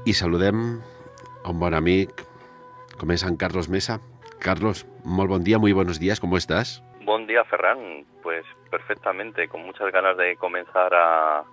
I saludem a un bon amic, com és en Carlos Mesa. Carlos, molt bon dia, muy buenos días, ¿cómo estás? Buen día, Ferran. Pues perfectamente, con muchas ganas de comenzar a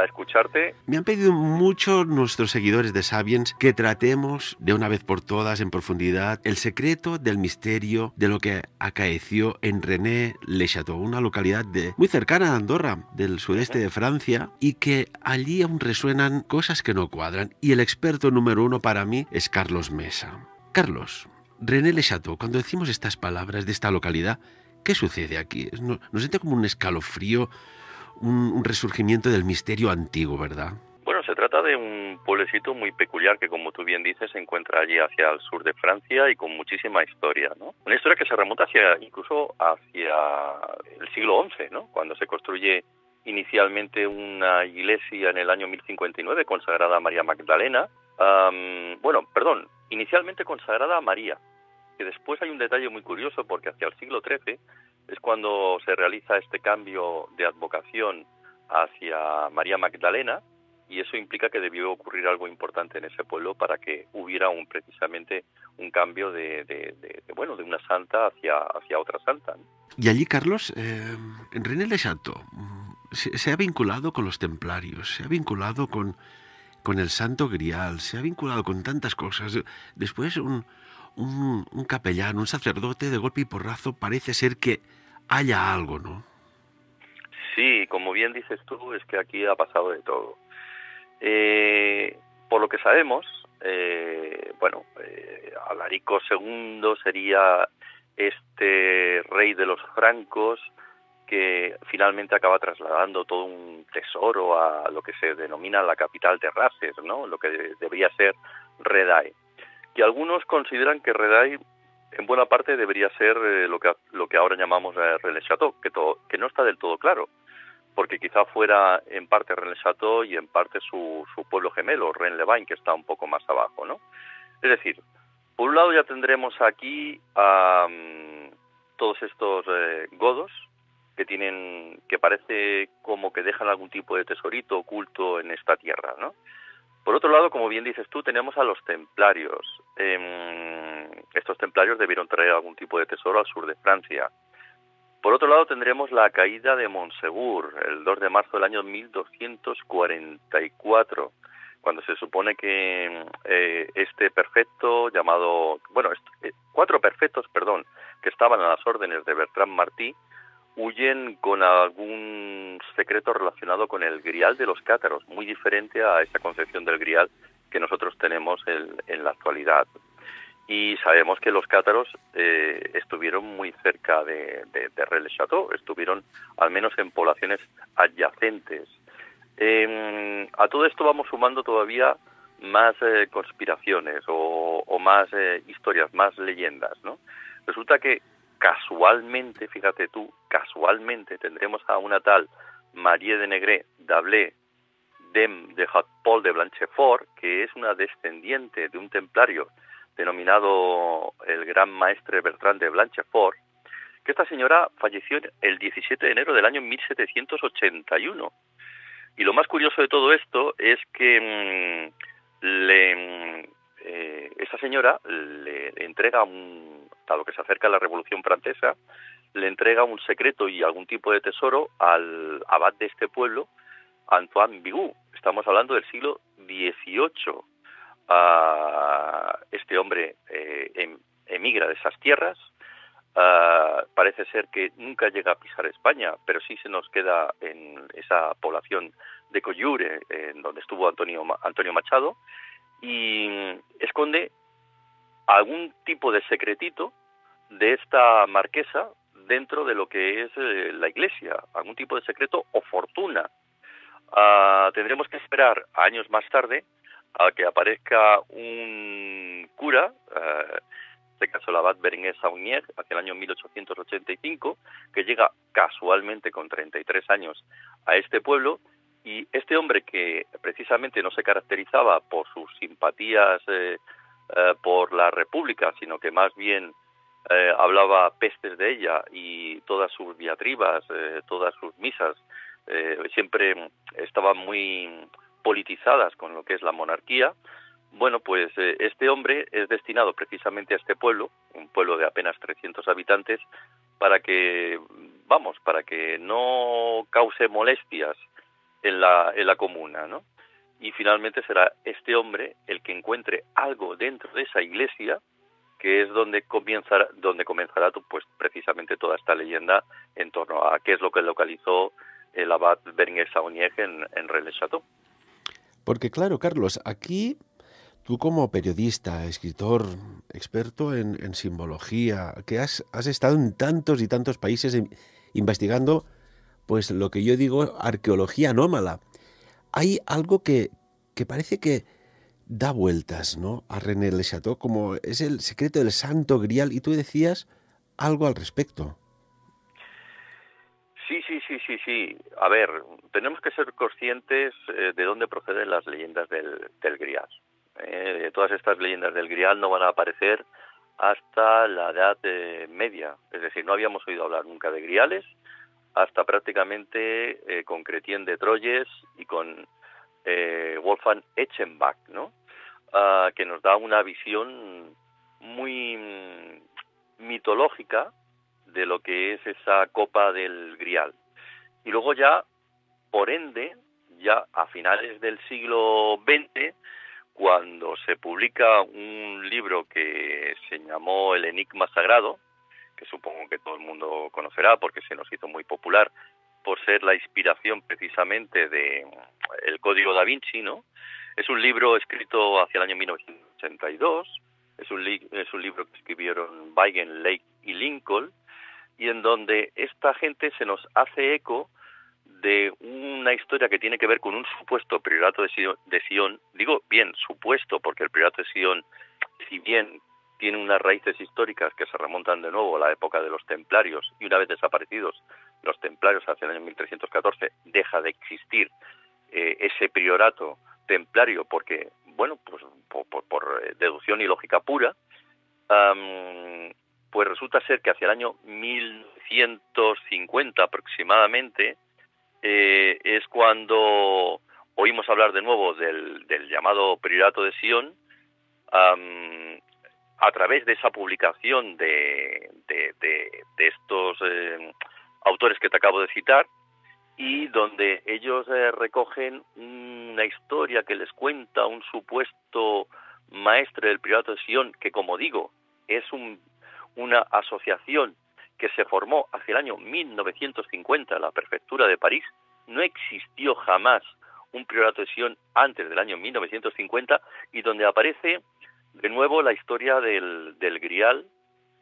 escucharte. Me han pedido mucho nuestros seguidores de Sapiens que tratemos de una vez por todas en profundidad el secreto del misterio de lo que acaeció en René-le-Château, una localidad muy cercana a Andorra, del sudeste de Francia, y que allí aún resuenan cosas que no cuadran. Y el experto número uno para mí es Carlos Mesa. Carlos, René-le-Château, cuando decimos estas palabras de esta localidad, ¿qué sucede aquí? Nos siente como un escalofrío, un resurgimiento del misterio antiguo, ¿verdad? Bueno, se trata de un pueblecito muy peculiar que, como tú bien dices, se encuentra allí hacia el sur de Francia y con muchísima historia, ¿no? Una historia que se remonta incluso hacia el siglo XI, ¿no? Cuando se construye inicialmente una iglesia en el año 1059 consagrada a María Magdalena. Inicialmente consagrada a María, que después hay un detalle muy curioso porque hacia el siglo XIII es cuando se realiza este cambio de advocación hacia María Magdalena, y eso implica que debió ocurrir algo importante en ese pueblo para que hubiera precisamente un cambio de una santa hacia otra santa, ¿no? Y allí, Carlos, René-le-Château se ha vinculado con los templarios, se ha vinculado con el Santo Grial, se ha vinculado con tantas cosas. Después un capellán, un sacerdote, de golpe y porrazo, parece ser que haya algo, ¿no? Sí, como bien dices tú, es que aquí ha pasado de todo. Por lo que sabemos, Alarico II sería este rey de los francos que finalmente acaba trasladando todo un tesoro a lo que se denomina la capital de Rases, ¿no? Lo que debería ser Redae. Y algunos consideran que Redae en buena parte debería ser lo que ahora llamamos René-le-Château, que no está del todo claro, porque quizá fuera en parte René-le-Château y en parte su pueblo gemelo, Rennes-les-Bains, que está un poco más abajo, ¿no? Es decir, por un lado ya tendremos aquí a todos estos godos que parece como que dejan algún tipo de tesorito oculto en esta tierra, ¿no? Por otro lado, como bien dices tú, tenemos a los templarios. Estos templarios debieron traer algún tipo de tesoro al sur de Francia. Por otro lado, tendremos la caída de Montsegur, el 2 de marzo del año 1244, cuando se supone que este prefecto cuatro prefectos, que estaban a las órdenes de Bertrand Martí, huyen con algún secreto relacionado con el Grial de los cátaros, muy diferente a esa concepción del Grial que nosotros tenemos en la actualidad. Y sabemos que los cátaros estuvieron muy cerca de René-le-Château, estuvieron al menos en poblaciones adyacentes. A todo esto vamos sumando todavía más conspiraciones o más historias, más leyendas, ¿no? Resulta que casualmente tendremos a una tal Marie de Negret d'Ablé de Haut-Paul de Blanchefort, que es una descendiente de un templario denominado el Gran Maestre Bertrand de Blanchefort, que esta señora falleció el 17 de enero del año 1781. Y lo más curioso de todo esto es que esta señora le entrega a lo que se acerca a la Revolución Francesa, le entrega un secreto y algún tipo de tesoro al abad de este pueblo, Antoine Bigot. Estamos hablando del siglo XVIII. Este hombre emigra de esas tierras. Parece ser que nunca llega a pisar España, pero sí se nos queda en esa población de Collioure, en donde estuvo Antonio Machado, y esconde algún tipo de secretito de esta marquesa dentro de lo que es la iglesia, algún tipo de secreto o fortuna. Tendremos que esperar años más tarde a que aparezca un cura, en este caso el abad Berenguer Saunier, hacia el año 1885, que llega casualmente con 33 años a este pueblo, y este hombre, que precisamente no se caracterizaba por sus simpatías por la República, sino que más bien hablaba pestes de ella y todas sus diatribas, todas sus misas, siempre estaban muy politizadas con lo que es la monarquía. Bueno, pues este hombre es destinado precisamente a este pueblo, un pueblo de apenas 300 habitantes, para que no cause molestias en la comuna, ¿no? Y finalmente será este hombre el que encuentre algo dentro de esa iglesia, que es donde comenzará pues precisamente toda esta leyenda en torno a qué es lo que localizó el abad Berenguer Saunier en Rennes-le-Château. Porque claro, Carlos, aquí tú como periodista, escritor, experto en simbología, que has estado en tantos y tantos países investigando, pues lo que yo digo, arqueología anómala. Hay algo que parece que da vueltas, ¿no?, a Rennes-le-Château, como es el secreto del Santo Grial, y tú decías algo al respecto. Sí. A ver, tenemos que ser conscientes de dónde proceden las leyendas del Grial. Todas estas leyendas del Grial no van a aparecer hasta la Edad Media, es decir, no habíamos oído hablar nunca de Griales hasta prácticamente con Chrétien de Troyes y con Wolfgang Eschenbach, ¿no? Que nos da una visión muy mitológica de lo que es esa copa del Grial. Y luego ya, por ende, ya a finales del siglo XX, cuando se publica un libro que se llamó El Enigma Sagrado, que supongo que todo el mundo conocerá porque se nos hizo muy popular por ser la inspiración precisamente de el Código da Vinci, ¿no? Es un libro escrito hacia el año 1982, es un libro que escribieron Weigand, Lake y Lincoln, y en donde esta gente se nos hace eco de una historia que tiene que ver con un supuesto priorato de Sion. Digo bien, supuesto, porque el priorato de Sion, si bien tiene unas raíces históricas que se remontan de nuevo a la época de los templarios, y una vez desaparecidos los templarios hacia el año 1314, deja de existir ese priorato templario porque, bueno, pues por deducción y lógica pura, pues resulta ser que hacia el año 1150 aproximadamente es cuando oímos hablar de nuevo del llamado priorato de Sion, a través de esa publicación de estos autores que te acabo de citar, y donde ellos recogen una historia que les cuenta un supuesto maestre del priorato de Sion, que, como digo, es una asociación que se formó hacia el año 1950 en la prefectura de París. No existió jamás un priorato de Sion antes del año 1950, y donde aparece de nuevo la historia del Grial,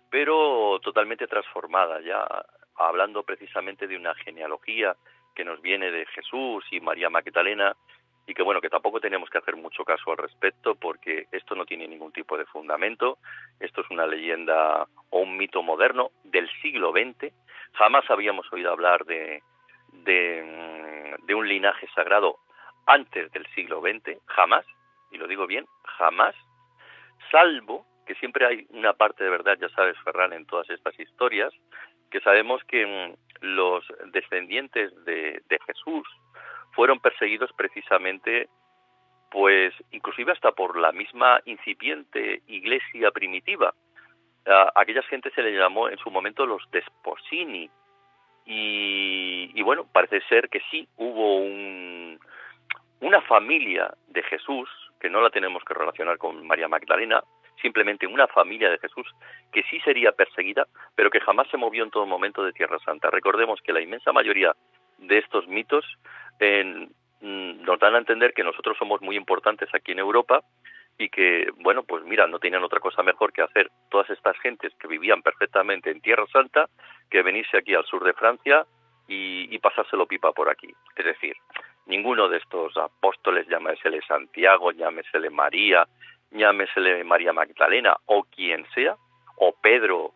pero totalmente transformada, ya hablando precisamente de una genealogía que nos viene de Jesús y María Magdalena, y que, bueno, que tampoco tenemos que hacer mucho caso al respecto porque esto no tiene ningún tipo de fundamento. Esto es una leyenda o un mito moderno del siglo XX. Jamás habíamos oído hablar de un linaje sagrado antes del siglo XX, jamás, y lo digo bien, jamás, salvo que siempre hay una parte de verdad, ya sabes, Ferran, en todas estas historias, que sabemos que los descendientes de Jesús fueron perseguidos precisamente, pues inclusive hasta por la misma incipiente iglesia primitiva. A aquellas gentes se les llamó en su momento los desposini, y bueno, parece ser que sí hubo una familia de Jesús, que no la tenemos que relacionar con María Magdalena, simplemente una familia de Jesús que sí sería perseguida, pero que jamás se movió en todo momento de Tierra Santa. Recordemos que la inmensa mayoría de estos mitos nos dan a entender que nosotros somos muy importantes aquí en Europa, y que, bueno, pues mira, no tenían otra cosa mejor que hacer todas estas gentes que vivían perfectamente en Tierra Santa que venirse aquí al sur de Francia y pasárselo pipa por aquí. Es decir, ninguno de estos apóstoles, llámesele Santiago, llámesele María, llámesele María Magdalena o quien sea, o Pedro,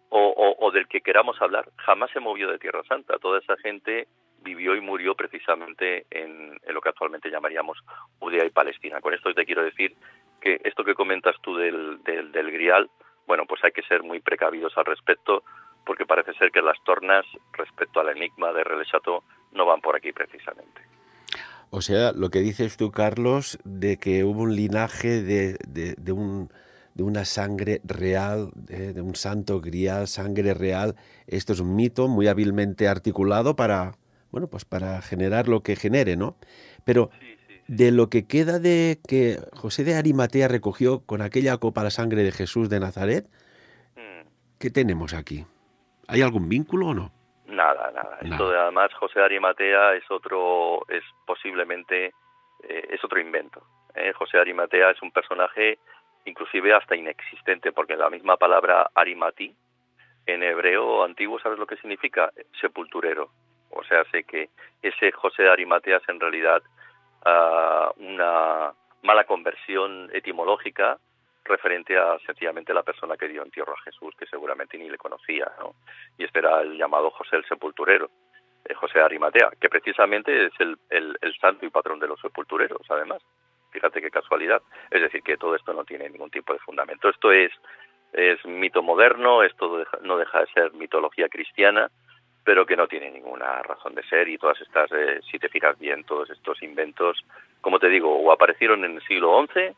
o del que queramos hablar, jamás se movió de Tierra Santa. Toda esa gente vivió y murió precisamente en lo que actualmente llamaríamos Judea y Palestina. Con esto te quiero decir que esto que comentas tú del Grial, bueno, pues hay que ser muy precavidos al respecto, porque parece ser que las tornas respecto al enigma de René Chateau no van por aquí precisamente. O sea, lo que dices tú, Carlos, de que hubo un linaje de una sangre real, de un santo grial, sangre real, esto es un mito muy hábilmente articulado para, bueno, pues para generar lo que genere, ¿no? Pero Sí, sí, sí. de lo que queda de que José de Arimatea recogió con aquella copa la sangre de Jesús de Nazaret, Mm. ¿qué tenemos aquí? ¿Hay algún vínculo o no? Nada, nada. Esto Nada. de, además, José de Arimatea es posiblemente, es otro invento. José de Arimatea es un personaje inclusive hasta inexistente, porque la misma palabra arimatí, en hebreo antiguo, ¿sabes lo que significa? Sepulturero. O sea, sé que ese José de Arimatea es en realidad una mala conversión etimológica referente a sencillamente la persona que dio entierro a Jesús, que seguramente ni le conocía, ¿no? Y este era el llamado José el Sepulturero, José de Arimatea, que precisamente es el santo y patrón de los sepultureros, además. Fíjate qué casualidad. Es decir, que todo esto no tiene ningún tipo de fundamento. Esto es mito moderno, esto no deja de ser mitología cristiana, pero que no tiene ninguna razón de ser, y todas estas, si te fijas bien, todos estos inventos, como te digo, o aparecieron en el siglo XI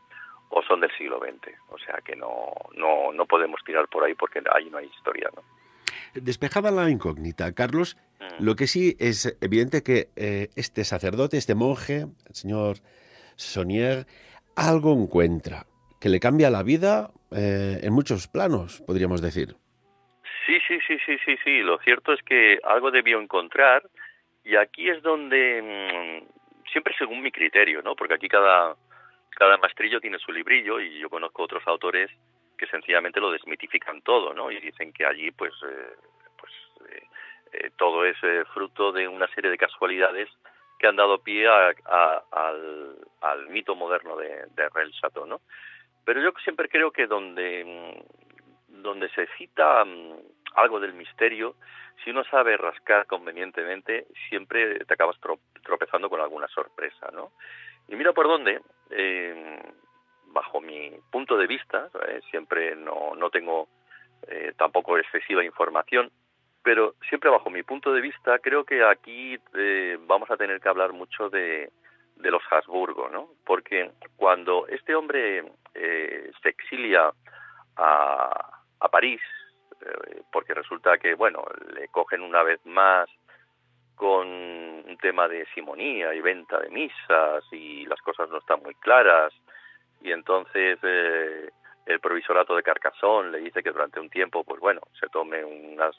o son del siglo XX. O sea que no podemos tirar por ahí porque ahí no hay historia, ¿no? Despejada la incógnita, Carlos, Mm. lo que sí es evidente que este sacerdote, este monje, el señor Saunier, algo encuentra que le cambia la vida en muchos planos, podríamos decir. Sí. Lo cierto es que algo debió encontrar, y aquí es donde, siempre según mi criterio, ¿no? Porque aquí cada maestrillo tiene su librillo, y yo conozco otros autores que sencillamente lo desmitifican todo, ¿no? Y dicen que allí, todo es fruto de una serie de casualidades que han dado pie al mito moderno de René Chateau, ¿no? Pero yo siempre creo que donde se cita algo del misterio, si uno sabe rascar convenientemente, siempre te acabas tropezando con alguna sorpresa, ¿no? Y mira por dónde, bajo mi punto de vista, siempre no tengo tampoco excesiva información, pero siempre bajo mi punto de vista, creo que aquí vamos a tener que hablar mucho de los Habsburgo, ¿no? Porque cuando este hombre se exilia a París, porque resulta que, bueno, le cogen una vez más con un tema de simonía y venta de misas, y las cosas no están muy claras, y entonces el provisorato de Carcassonne le dice que durante un tiempo, pues bueno, se tome unas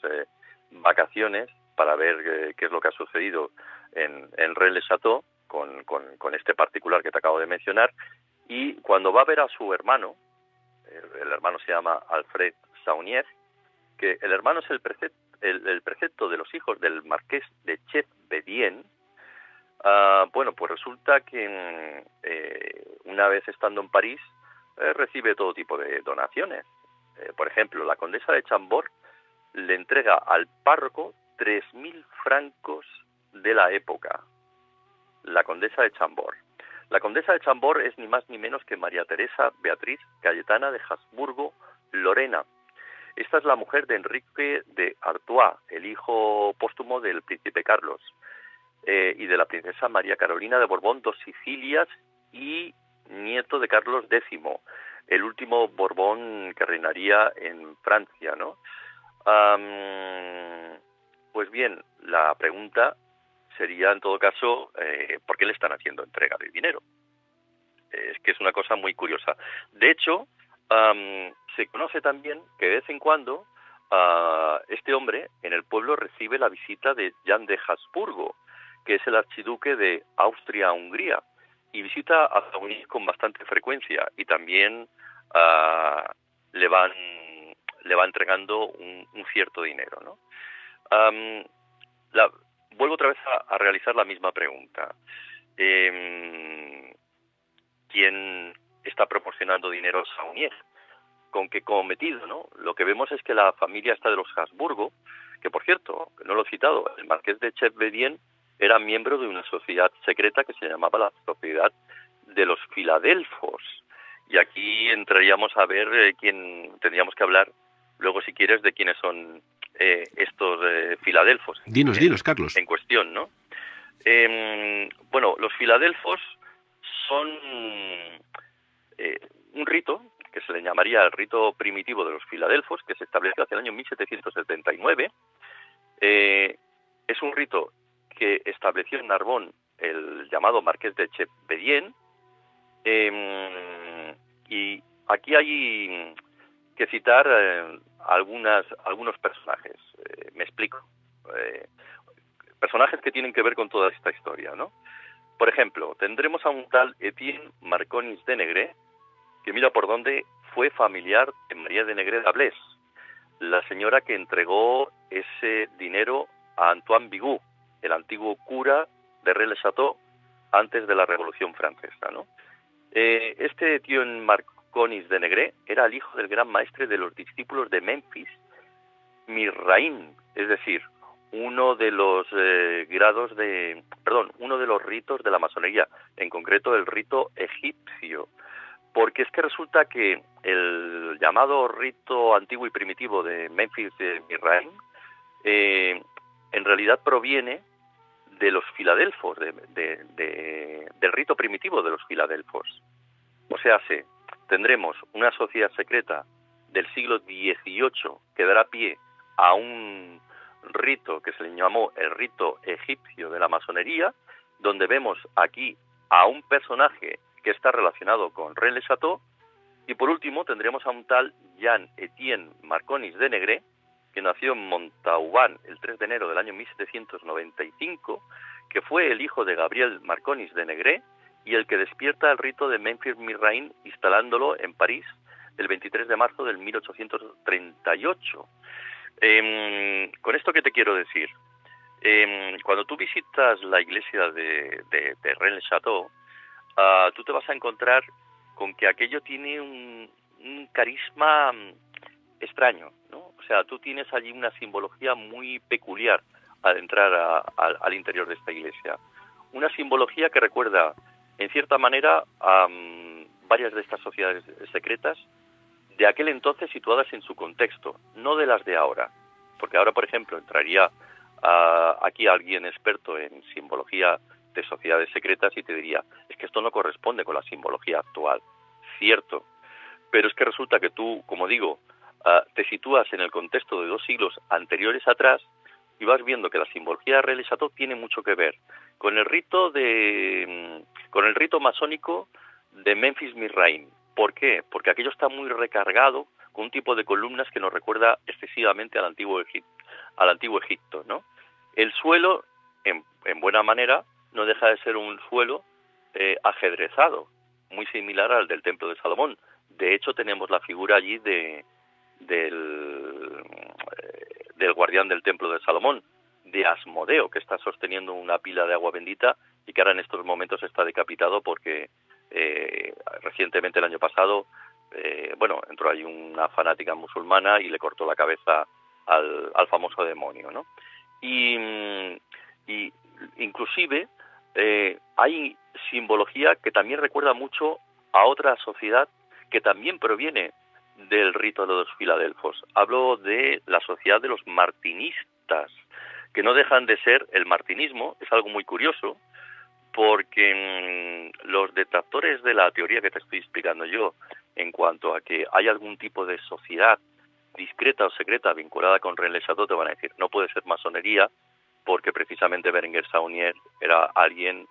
vacaciones para ver qué es lo que ha sucedido en Rennes-le-Château con este particular que te acabo de mencionar. Y cuando va a ver a su hermano, el hermano se llama Alfred Saunier, que el hermano es el precepto de los hijos del marqués de Chef-Bedien. Bueno, pues resulta que una vez estando en París recibe todo tipo de donaciones. Por ejemplo, la condesa de Chambord le entrega al párroco 3.000 francos de la época. La condesa de Chambord. La condesa de Chambord es ni más ni menos que María Teresa Beatriz Cayetana de Habsburgo Lorena. Esta es la mujer de Enrique de Artois, el hijo póstumo del príncipe Carlos, y de la princesa María Carolina de Borbón, dos Sicilias, y nieto de Carlos X, el último Borbón que reinaría en Francia, ¿no? Pues bien, la pregunta sería, en todo caso, ¿por qué le están haciendo entrega de dinero? Es que es una cosa muy curiosa. De hecho, se conoce también que de vez en cuando este hombre en el pueblo recibe la visita de Jan de Habsburgo, que es el archiduque de Austria-Hungría, y visita a Saunier con bastante frecuencia, y también le va entregando un cierto dinero, ¿no? Vuelvo otra vez a realizar la misma pregunta. ¿Quién está proporcionando dinero a Saunier? ¿Con qué cometido, no? Lo que vemos es que la familia esta de los Habsburgo, que por cierto, no lo he citado, el marqués de Chef-Bedien era miembro de una sociedad secreta que se llamaba la Sociedad de los Filadelfos, Y aquí entraríamos a ver tendríamos que hablar luego, si quieres, de quiénes son estos filadelfos. Dinos, Carlos. En cuestión, ¿no? Bueno, los filadelfos son un rito que se le llamaría el rito primitivo de los filadelfos, que se estableció hacia el año 1779. Es un rito que estableció en Narbonne el llamado Marqués de Chapdelaine. Y aquí hay que citar algunos personajes. Me explico. Personajes que tienen que ver con toda esta historia, ¿no? Por ejemplo, tendremos a un tal Etienne Marconis de Negret, que mira por dónde fue familiar de María de Negret d'Ablés, la señora que entregó ese dinero a Antoine Bigot, el antiguo cura de Rennes-le-Château antes de la Revolución Francesa, ¿no? Este Etienne Marconis de Negret era el hijo del gran maestre de los discípulos de Memphis Mizraim, es decir, uno de los uno de los ritos de la masonería, en concreto el rito egipcio, porque es que resulta que el llamado rito antiguo y primitivo de Memphis Mizraim en realidad proviene de los filadelfos, del rito primitivo de los filadelfos. O sea, tendremos una sociedad secreta del siglo XVIII que dará pie a un rito que se le llamó el rito egipcio de la masonería, donde vemos aquí a un personaje que está relacionado con Rennes-le-Château, y por último tendremos a un tal Jean-Etienne Marconis de Negret, que nació en Montauban el 3 de enero del año 1795, que fue el hijo de Gabriel Marconis de Negret y el que despierta el rito de Memphis Mizraim instalándolo en París el 23 de marzo del 1838. Con esto, ¿qué te quiero decir? Cuando tú visitas la iglesia de Rennes-le-Château, tú te vas a encontrar con que aquello tiene un carisma extraño, ¿no? O sea, tú tienes allí una simbología muy peculiar al entrar al interior de esta iglesia. Una simbología que recuerda, en cierta manera, a varias de estas sociedades secretas de aquel entonces situadas en su contexto, no de las de ahora. Porque ahora, por ejemplo, entraría aquí alguien experto en simbología de sociedades secretas y te diría, es que esto no corresponde con la simbología actual. Cierto, pero es que resulta que tú, como digo, te sitúas en el contexto de 2 siglos anteriores atrás y vas viendo que la simbología de Rennes-le-Château tiene mucho que ver con el rito masónico de Memphis Mizraim. ¿Por qué? Porque aquello está muy recargado con un tipo de columnas que nos recuerda excesivamente al antiguo Egipto, ¿no? El suelo, en buena manera, no deja de ser un suelo ajedrezado, muy similar al del Templo de Salomón. De hecho, tenemos la figura allí del guardián del Templo de Salomón, de Asmodeo, que está sosteniendo una pila de agua bendita y que ahora en estos momentos está decapitado porque recientemente, el año pasado, entró ahí una fanática musulmana y le cortó la cabeza al famoso demonio, ¿no? Y inclusive hay simbología que también recuerda mucho a otra sociedad que también proviene del rito de los filadelfos. Hablo de la sociedad de los martinistas, que no dejan de ser, el martinismo es algo muy curioso, porque los detractores de la teoría que te estoy explicando yo, en cuanto a que hay algún tipo de sociedad discreta o secreta vinculada con Rennes-le-Château, te van a decir, no puede ser masonería, porque precisamente Berenguer Saunier era alguien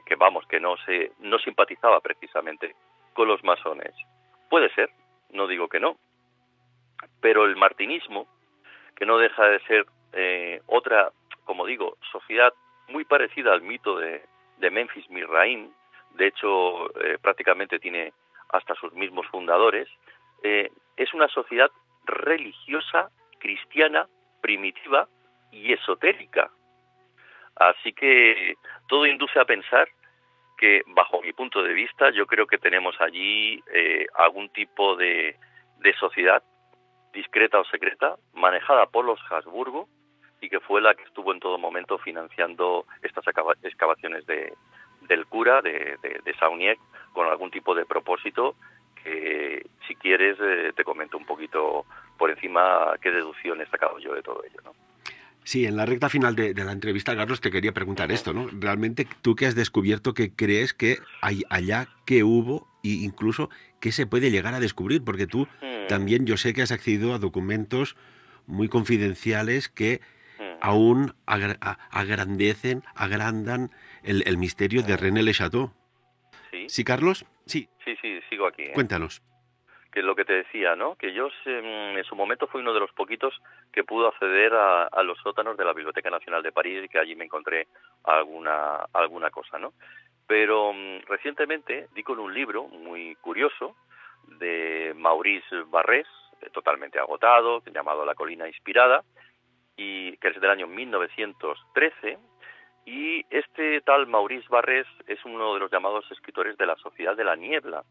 que no simpatizaba precisamente con los masones. Puede ser, no digo que no, pero el martinismo, que no deja de ser otra, como digo, sociedad muy parecida al mito de Memphis Mizraim, de hecho prácticamente tiene hasta sus mismos fundadores, es una sociedad religiosa, cristiana, primitiva y esotérica. Así que todo induce a pensar que, bajo mi punto de vista, yo creo que tenemos allí algún tipo de sociedad discreta o secreta, manejada por los Habsburgo, y que fue la que estuvo en todo momento financiando estas excavaciones de del cura de Saunier con algún tipo de propósito que, si quieres, te comento un poquito por encima qué deducciones he sacado yo de todo ello, ¿no? Sí, en la recta final de la entrevista, Carlos, te quería preguntar esto, ¿no? Realmente, ¿tú qué has descubierto, qué crees que hay allá, qué hubo e incluso qué se puede llegar a descubrir? Porque tú también, yo sé que has accedido a documentos muy confidenciales que aún agrandan el misterio de René Le Chateau. ¿Sí? ¿Sí, Carlos? Sí. Sí, sigo aquí, ¿eh? Cuéntanos. Que es lo que te decía, ¿no? Que yo en su momento fui uno de los poquitos que pudo acceder a los sótanos de la Biblioteca Nacional de París y que allí me encontré alguna cosa, ¿no? Pero recientemente di con un libro muy curioso de Maurice Barrés, totalmente agotado, llamado La colina inspirada, y que es del año 1913, y este tal Maurice Barrés es uno de los llamados escritores de la Sociedad de la Niebla.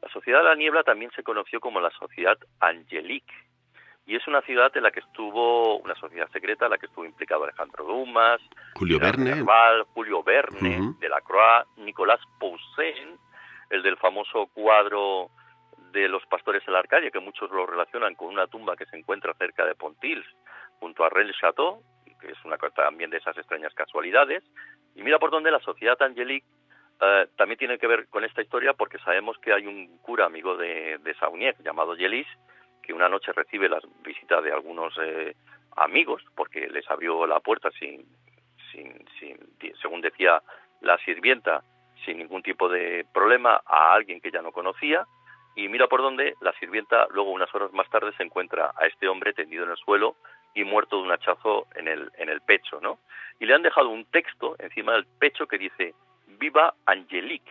La Sociedad de la Niebla también se conoció como la Sociedad Angélique, y es una ciudad en la que una sociedad secreta en la que estuvo implicado Alejandro Dumas, Julio Verne, Nerval, Julio Verne, Delacroix, Nicolas Poussin, el del famoso cuadro de los pastores en la Arcadia, que muchos lo relacionan con una tumba que se encuentra cerca de Pontils, junto a Rennes Chateau, que es una también de esas extrañas casualidades. Y mira por dónde la Sociedad Angélique también tiene que ver con esta historia, porque sabemos que hay un cura amigo de Saunier llamado Gelis, que una noche recibe la visita de algunos amigos, porque les abrió la puerta según decía la sirvienta, sin ningún tipo de problema, a alguien que ya no conocía. Y mira por dónde la sirvienta luego, unas horas más tarde, se encuentra a este hombre tendido en el suelo y muerto de un hachazo en el pecho, ¿no? Y le han dejado un texto encima del pecho que dice: Viva Angélique,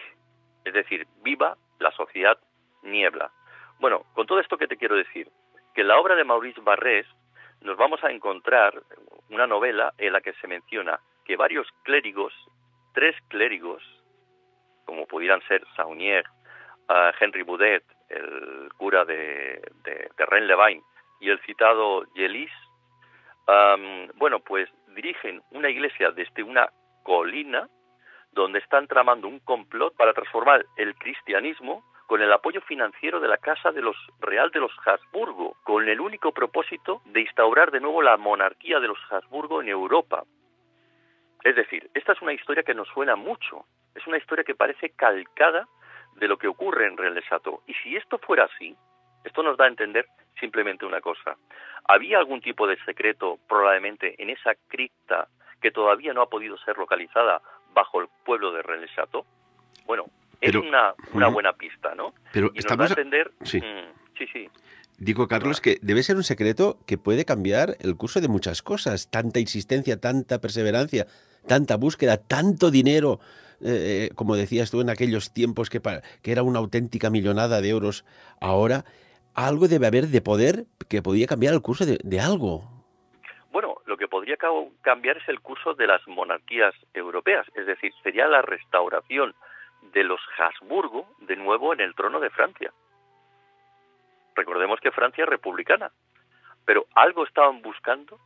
es decir, viva la Sociedad Niebla. Bueno, con todo esto, ¿qué te quiero decir? Que en la obra de Maurice Barrés nos vamos a encontrar una novela en la que se menciona que varios clérigos, 3 clérigos, como pudieran ser Saunier, Henry Boudet, el cura de Rennes-les-Bains, y el citado Gelis, pues dirigen una iglesia desde una colina donde están tramando un complot para transformar el cristianismo con el apoyo financiero de la Casa Real de los Habsburgo, con el único propósito de instaurar de nuevo la monarquía de los Habsburgo en Europa. Es decir, esta es una historia que nos suena mucho, es una historia que parece calcada de lo que ocurre en Rennes le Chateau. Y si esto fuera así, esto nos da a entender simplemente una cosa: ¿había algún tipo de secreto probablemente en esa cripta que todavía no ha podido ser localizada bajo el pueblo de Rennes le Chateau? Bueno, pero, es una buena pista, ¿no? Pero y nos da a entender... Sí. Sí. Digo, Carlos, que debe ser un secreto que puede cambiar el curso de muchas cosas. Tanta insistencia, tanta perseverancia, tanta búsqueda, tanto dinero, como decías tú en aquellos tiempos que era una auténtica millonada de euros. Ahora, algo debe haber de poder que podía cambiar el curso de algo. Bueno, lo que podría cambiar es el curso de las monarquías europeas, es decir, sería la restauración de los Habsburgo de nuevo en el trono de Francia. Recordemos que Francia es republicana, pero algo estaban buscando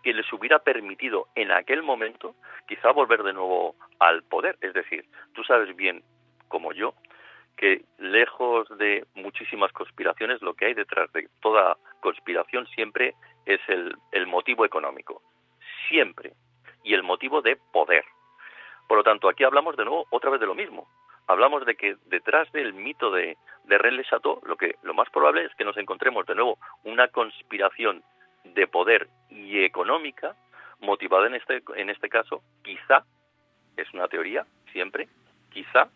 que les hubiera permitido en aquel momento quizá volver de nuevo al poder. Es decir, tú sabes bien, como yo, que lejos de muchísimas conspiraciones, lo que hay detrás de toda conspiración siempre es el motivo económico, siempre, y el motivo de poder. Por lo tanto, aquí hablamos de nuevo otra vez de lo mismo. Hablamos de que detrás del mito de Rennes le Chateau, lo más probable es que nos encontremos de nuevo una conspiración de poder y económica motivada en este caso, quizá, es una teoría siempre, quizá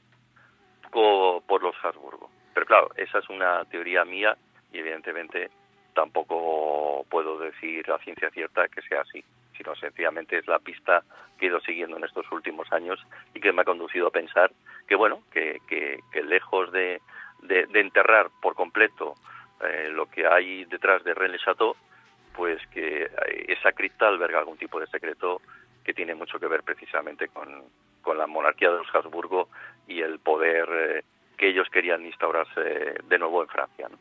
por los Habsburgo. Pero claro, esa es una teoría mía y evidentemente tampoco puedo decir a ciencia cierta que sea así, sino sencillamente es la pista que he ido siguiendo en estos últimos años y que me ha conducido a pensar que bueno, que lejos de enterrar por completo lo que hay detrás de Rennes le Chateau, pues que esa cripta alberga algún tipo de secreto que tiene mucho que ver precisamente con la monarquía de los Habsburgo y el poder que ellos querían instaurarse de nuevo en Francia, ¿no?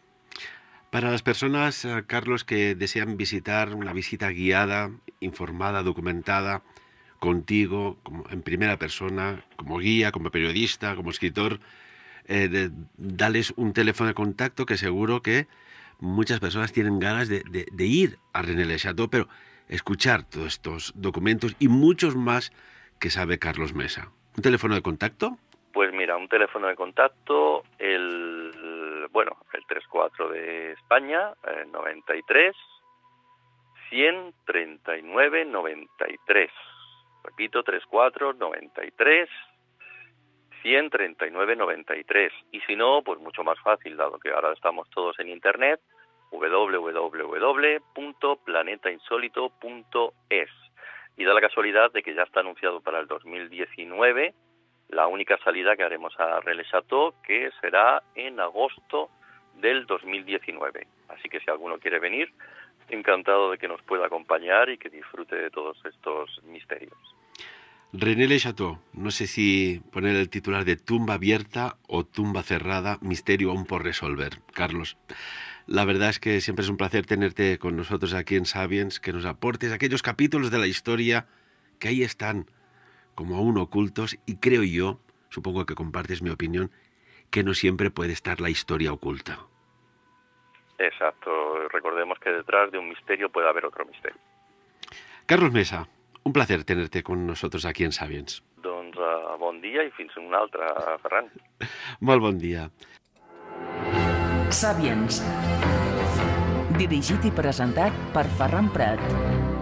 Para las personas, Carlos, que desean visitar una visita guiada, informada, documentada, contigo en primera persona, como guía, como periodista, como escritor, darles un teléfono de contacto que seguro que muchas personas tienen ganas de ir a René Le Chateau, pero escuchar todos estos documentos y muchos más que sabe Carlos Mesa. ¿Un teléfono de contacto? Pues mira, un teléfono de contacto, el 34 de España, 93 139 93. Repito, 34 93 139 93. Y si no, pues mucho más fácil, dado que ahora estamos todos en internet, www.planetainsólito.es. Y da la casualidad de que ya está anunciado para el 2019 la única salida que haremos a René Le Chateau, que será en agosto del 2019. Así que si alguno quiere venir, encantado de que nos pueda acompañar y que disfrute de todos estos misterios. René Le Chateau, no sé si poner el titular de tumba abierta o tumba cerrada, misterio aún por resolver. Carlos, la verdad es que siempre es un placer tenerte con nosotros aquí en Sapiens, que nos aportes aquellos capítulos de la historia que ahí están como aún ocultos, y creo yo, supongo que compartes mi opinión, que no siempre puede estar la historia oculta. Exacto, recordemos que detrás de un misterio puede haber otro misterio. Carlos Mesa, un placer tenerte con nosotros aquí en Sapiens. Doncs bon dia i fins una altra, Ferran. Molt bon dia. Sapiens. Dirigit i presentat per Ferran Prat.